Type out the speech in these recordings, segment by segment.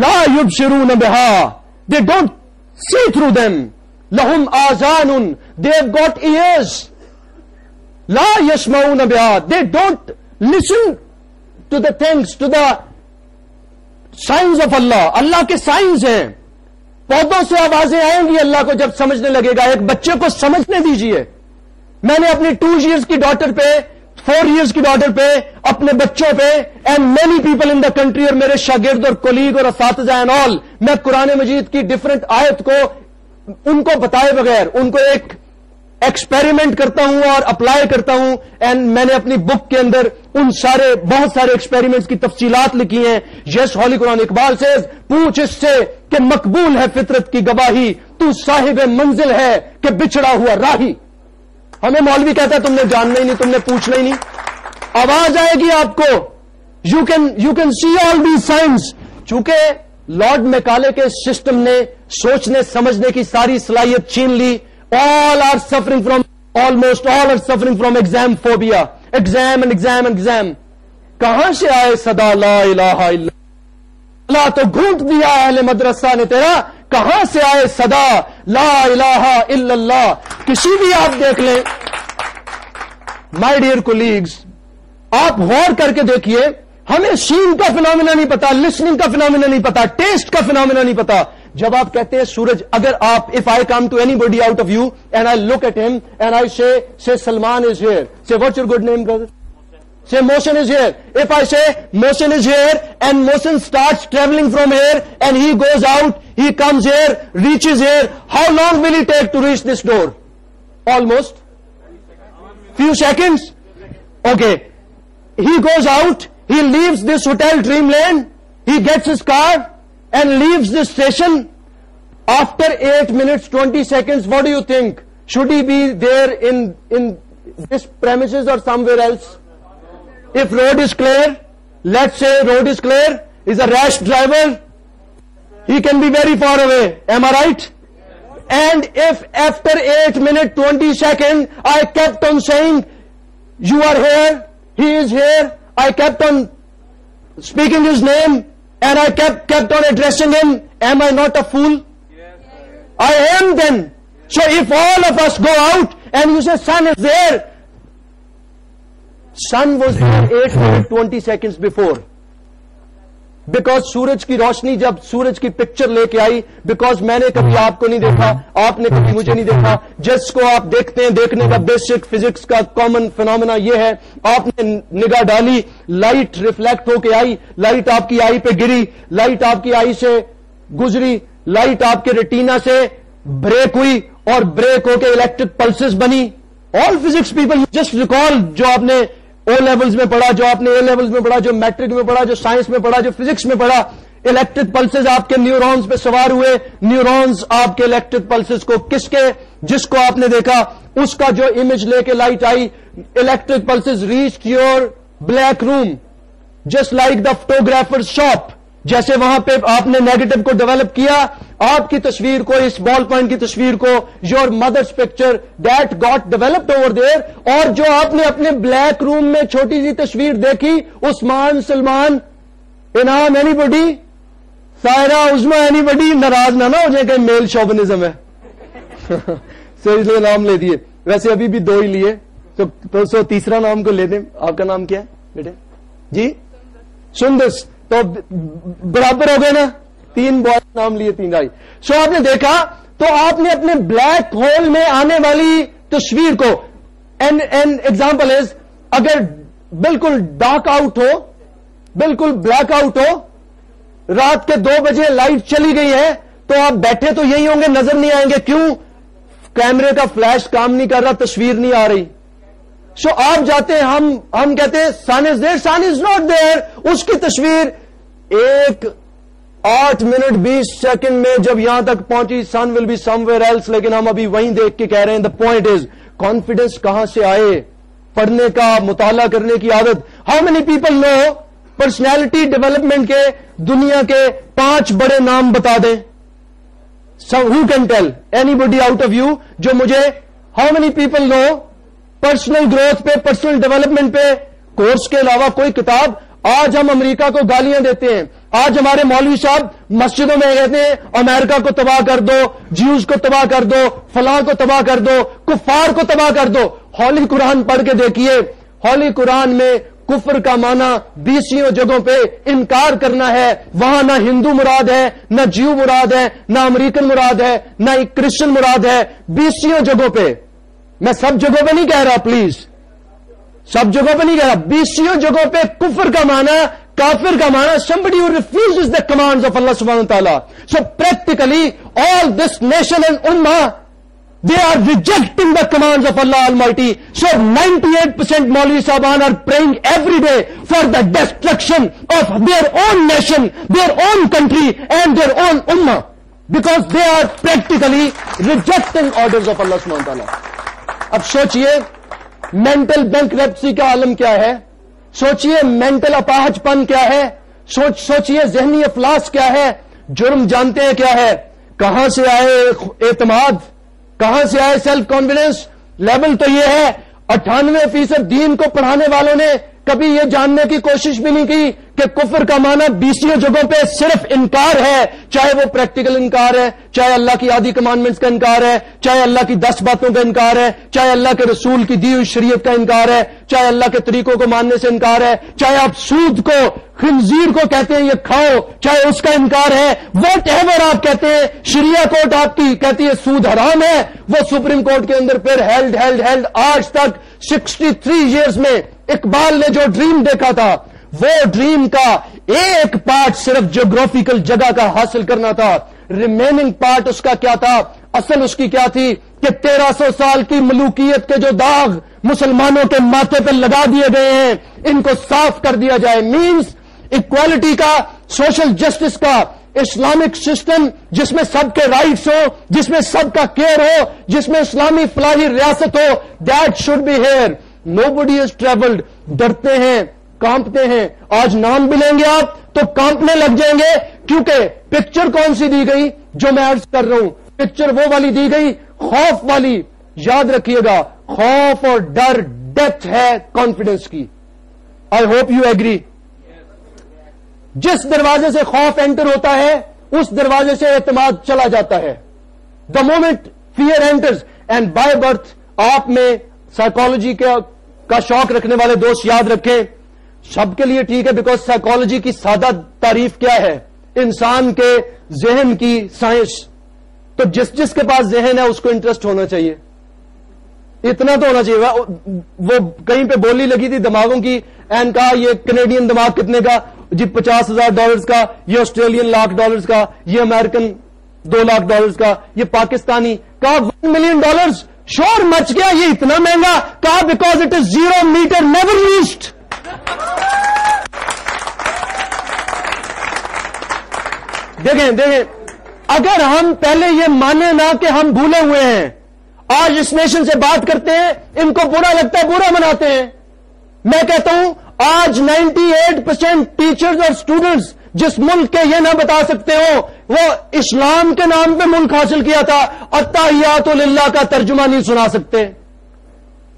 لا یبصرون بہا, they don't see through them. لہم آذان, they have got ears. لا یسمعون بہا, they don't listen to the things, to the signs of Allah. اللہ کے science ہیں. پودوں سے آوازیں آئیں گی اللہ کو جب سمجھنے لگے گا. ایک بچے کو سمجھنے دیجئے. میں نے اپنی 2 years کی ڈاٹر پہ, 4 years کی ڈاٹر پہ, اپنے بچوں پہ, and many people in the country, اور میرے شاگرد اور کولیگ اور اساتذہ اینڈ آل, میں قرآن مجید کی ڈفرنٹ آیت کو ان کو بتائے بغیر ان کو ایک ایکسپیریمنٹ کرتا ہوں اور اپلائی کرتا ہوں. اینڈ میں نے اپنی بک کے اندر ان سارے بہت سارے ایکسپیریمنٹس کی تفصیلات لکھی ہیں. یس ہولی قرآن. اقبال سیز, پوچھ اس سے کہ مقبول ہے فطرت کی گواہی, تو صاحب منزل ہے کہ بچھڑا ہوا راہی. ہمیں مولوی کہتا ہے تم نے جاننا ہی نہیں, تم نے پوچھنا ہی نہیں. آواز آئے گی آپ کو. You can see all these signs. چونکہ لارڈ میکالے کے سسٹم نے سوچنے سمجھنے کی ساری صلاحیت چھین لی. All are suffering from, almost all are suffering from exam phobia. Exam and exam and exam. کہاں سے آئے صدا لا الہ الا اللہ, تو گھونٹ دیا اہل مدرسہ نے تیرا. کہاں سے آئے صدا لا الہ الا اللہ. کسی بھی آپ دیکھ لیں مائی ڈیئر کولیگز, آپ غور کر کے دیکھیے, ہمیں سین کا فنامنا نہیں پتا, لسننگ کا فنامنا نہیں پتا, ٹیسٹ کا فنامنا نہیں پتا. جب آپ کہتے ہیں سورج, اگر آپ, if I come to anybody out of you and I look at him and I say Salman is here, say what's your good name brother? Say Mohsen is here. If I say Mohsen is here and Mohsen starts traveling from here and he goes out, he comes here, reaches here, how long will he take to reach this door? Almost few seconds. Okay, he goes out, he leaves this hotel Dreamland, he gets his car and leaves this station. After 8 minutes 20 seconds, what do you think? Should he be there in this premises or somewhere else? If road is clear, let's say road is clear, is a rash driver, he can be very far away. Am I right? And if after 8 minutes 20 seconds I kept on saying you are here, he is here, I kept on speaking his name and I kept on addressing him, am I not a fool? Yes. I am then. So if all of us go out and you say sun is there, sun was there 8 minutes 20 seconds before. Because سورج کی روشنی جب سورج کی picture لے کے آئی, because میں نے کبھی آپ کو نہیں دیکھا, آپ نے کبھی مجھے نہیں دیکھا, جس کو آپ دیکھتے ہیں دیکھنے کا بیسک فزکس کا کامن فنامنا یہ ہے, آپ نے نگاہ ڈالی, لائٹ ریفلیکٹ ہو کے آئی, لائٹ آپ کی آئی پہ گری, لائٹ آپ کی آئی سے گزری, لائٹ آپ کے ریٹینا سے بریک ہوئی اور بریک ہو کے الیکٹرک پلسز بنی. آل فزکس پیپل جسٹ ریکال, جو آپ نے او لیولز میں پڑھا, جو آپ نے اے لیولز میں پڑھا, جو میٹرک میں پڑھا, جو سائنس میں پڑھا, جو فزکس میں پڑھا, الیکٹرک پلسز آپ کے نیورونز پہ سوار ہوئے. نیورونز آپ کے الیکٹرک پلسز کو کس کے, جس کو آپ نے دیکھا اس کا جو امیج لے کے لائٹ آئی, electric pulses reach your black room just like the photographer shop. جیسے وہاں پہ آپ نے نیگیٹو کو ڈیولپ کیا, آپ کی تصویر کو, اس بال پوائنٹ کی تصویر کو, یور مدرس picture that got developed over there, اور جو آپ نے اپنے بلیک روم میں چھوٹی سی تصویر دیکھی, عثمان, سلمان, انعام, اینی بڈی, سائرہ, عظما, اینی بڈی, ناراض نہ ہو جائے کہ میل شوبنزم ہے. سو اس لیے نام لے دیے, ویسے ابھی بھی 2 ہی لیے, تو تیسرا نام کو لے دیں. آپ کا نام کیا ہے بیٹے؟ جی سندس, تو برابر ہو گئے نا, 3 بوائے نام لیے 3 آئی. سو آپ نے دیکھا, تو آپ نے اپنے بلیک ہول میں آنے والی تصویر کو, این ایگزامپل از, اگر بالکل ڈارک آؤٹ ہو, بالکل بلیک آؤٹ ہو, رات کے 2 بجے لائٹ چلی گئی ہے, تو آپ بیٹھے تو یہی ہوں گے, نظر نہیں آئیں گے. کیوں؟ کیمرے کا فلیش کام نہیں کر رہا, تصویر نہیں آ رہی. سو آپ جاتے ہیں, ہم کہتے ہیں سن از دیر, سن از ناٹ دیر. اس کی تصویر 8 منٹ 20 سیکنڈ میں جب یہاں تک پہنچی, soon will be somewhere else, لیکن ہم ابھی وہیں دیکھ کے کہہ رہے ہیں. دا پوائنٹ از, کانفیڈینس کہاں سے آئے؟ پڑھنے کا, مطالعہ کرنے کی عادت. How many people know personality development کے دنیا کے 5 بڑے نام بتا دیں. Who can tell anybody out of you, جو مجھے, how many people know personal growth پہ, پرسنل ڈیولپمنٹ پہ کورس کے علاوہ کوئی کتاب آج ہم امریکہ کو گالیاں دیتے ہیں. آج ہمارے مولوی صاحب مسجدوں میں کہتے ہیں امریکہ کو تباہ کر دو, جیوز کو تباہ کر دو, فلاں کو تباہ کر دو, کفار کو تباہ کر دو. ہولی قرآن پڑھ کے دیکھیے, ہولی قرآن میں کفر کا معنی 20 جگہوں پہ انکار کرنا ہے. وہاں نہ ہندو مراد ہے, نہ جیو مراد ہے, نہ امریکن مراد ہے, نہ کرسچن مراد ہے. 20 جگہوں پہ, میں سب جگہوں پہ نہیں کہہ رہا, پلیز سب جگہوں پہ نہیں کہہ رہا, 20 جگہوں پہ کفر کا معنی, کافر کا معنی somebody who refuses the commands of Allah subhanahu wa ta'ala. So practically all this nation and ummah, they are rejecting the commands of Allah Almighty. So 98% Maulvi Sahaban are praying every day for the destruction of their own nation, their own country and their own ummah, because they are practically rejecting orders of Allah subhanahu wa ta'ala. اب سوچئے mental bankruptcy کا عالم کیا ہے, سوچئے mental اپاہج پن کیا ہے, سوچئے ذہنی افلاس کیا ہے. جرم جانتے ہیں کیا ہے, کہاں سے آئے اعتماد, کہاں سے آئے سیلف کانفیڈنس. لیول تو یہ ہے 98% دین کو پڑھانے والوں نے کبھی یہ جاننے کی کوشش بھی نہیں کی کہ کفر کا معنی 20 جگہوں پہ صرف انکار ہے, چاہے وہ پریکٹیکل انکار ہے, چاہے اللہ کی آدھی کمانڈمنٹس کا انکار ہے, چاہے اللہ کی 10 باتوں کا انکار ہے, چاہے اللہ کے رسول کی دی ہوئی شریعت کا انکار ہے, چاہے اللہ کے طریقوں کو ماننے سے انکار ہے, چاہے آپ سود کو, خنزیر کو کہتے ہیں یہ کھاؤ, چاہے اس کا انکار ہے. واٹ ایور آپ کہتے ہیں, شریعہ کورٹ آپ کی کہتی ہے سود حرام ہے, وہ سپریم کورٹ کے اندر پھر ہیلڈ آج تک 63 ایئرز میں اقبال نے جو ڈریم دیکھا تھا, وہ ڈریم کا ایک پارٹ صرف جیوگرافیکل جگہ کا حاصل کرنا تھا. ریمیننگ پارٹ اس کا کیا تھا, اصل اس کی کیا تھی کہ 1300 سال کی ملوکیت کے جو داغ مسلمانوں کے ماتھے پہ لگا دیے گئے ہیں ان کو صاف کر دیا جائے. مینز اکوالٹی کا, سوشل جسٹس کا, اسلامک سسٹم جس میں سب کے رائٹس ہو, جس میں سب کا کیئر ہو, جس میں اسلامی فلاحی ریاست ہو, that should be here. Nobody has travelled. ڈرتے ہیں, کانپتے ہیں. آج نام بھی لیں گے آپ تو کانپنے لگ جائیں گے, کیونکہ پکچر کون سی دی گئی جو میں عرض کر رہا ہوں, پکچر وہ والی دی گئی خوف والی. یاد رکھیے گا, خوف اور ڈر ڈیتھ ہے کانفیڈنس کی. I hope you agree. جس دروازے سے خوف انٹر ہوتا ہے اس دروازے سے اعتماد چلا جاتا ہے. The moment fear enters, and by birth آپ میں سائیکالوجی کا شوق رکھنے والے دوست یاد رکھیں, سب کے لیے ٹھیک ہے, بیکاز سائیکالوجی کی سادہ تعریف کیا ہے, انسان کے ذہن کی سائنس. تو جس کے پاس ذہن ہے اس کو انٹرسٹ ہونا چاہیے, اتنا تو ہونا چاہیے. وہ کہیں پہ بولی لگی تھی دماغوں کی, اینڈ کہا یہ کینیڈین دماغ کتنے کا جی, $50,000 کا, یہ آسٹریلین $1,00,000 کا, یہ امریکن $2,00,000 کا, یہ پاکستانی. کہا $1 ملین. شور مچ گیا, یہ اتنا مہنگا. کہا because it is 0 matter never used. دیکھیں اگر ہم پہلے یہ مانیں نا کہ ہم بھولے ہوئے ہیں, آج اس نیشن سے بات کرتے ہیں, ان کو برا لگتا ہے, برا مناتے ہیں. میں کہتا ہوں آج 98% ٹیچرز اور اسٹوڈنٹس جس ملک کے یہ نہ بتا سکتے ہو وہ اسلام کے نام پہ ملک حاصل کیا تھا, التحیات للہ کا ترجمہ نہیں سنا سکتے.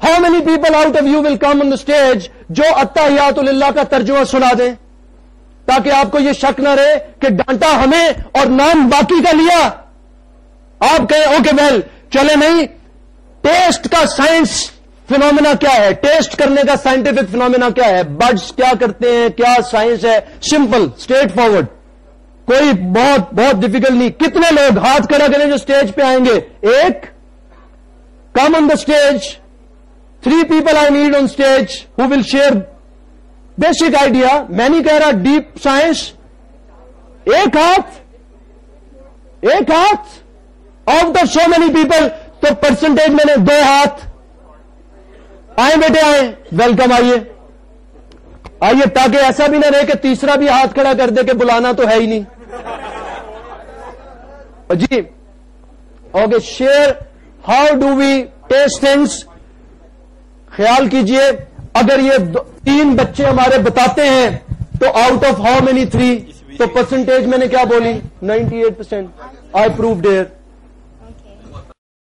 How many people out of you will come on the stage جو التحیات للہ کا ترجمہ سنا دیں, تاکہ آپ کو یہ شک نہ رہے کہ ڈانٹا ہمیں اور نام باقی کا لیا. آپ کہیں اوکے ویل چلے نہیں, ٹیسٹ کا سائنس فینومینا کیا ہے, ٹیسٹ کرنے کا سائنٹیفک فینومینا کیا ہے, برڈز کیا کرتے ہیں, کیا سائنس ہے, سمپل اسٹریٹ فارورڈ, کوئی بہت ڈیفیکلٹ نہیں. کتنے لوگ ہاتھ کھڑا کریں جو اسٹیج پہ آئیں گے, ایک. Come on the stage, 3 people I need on stage who will share basic idea. میں نہیں کہہ رہا ڈیپ سائنس. ایک ہاتھ out of so many people, تو پرسنٹیج میں نے 2 ہاتھ. آئیں بیٹے آئیں, ویلکم, آئیے, تاکہ ایسا بھی نہ رہے کہ تیسرا بھی ہاتھ کھڑا کر دے کہ بلانا تو ہے ہی نہیں. جی okay, share how do we test things. خیال کیجئے اگر یہ 3 بچے ہمارے بتاتے ہیں تو آؤٹ آف ہاؤ مینی 3, تو پرسنٹیج میں نے کیا بولی 98%. آئی پروف ڈیئر.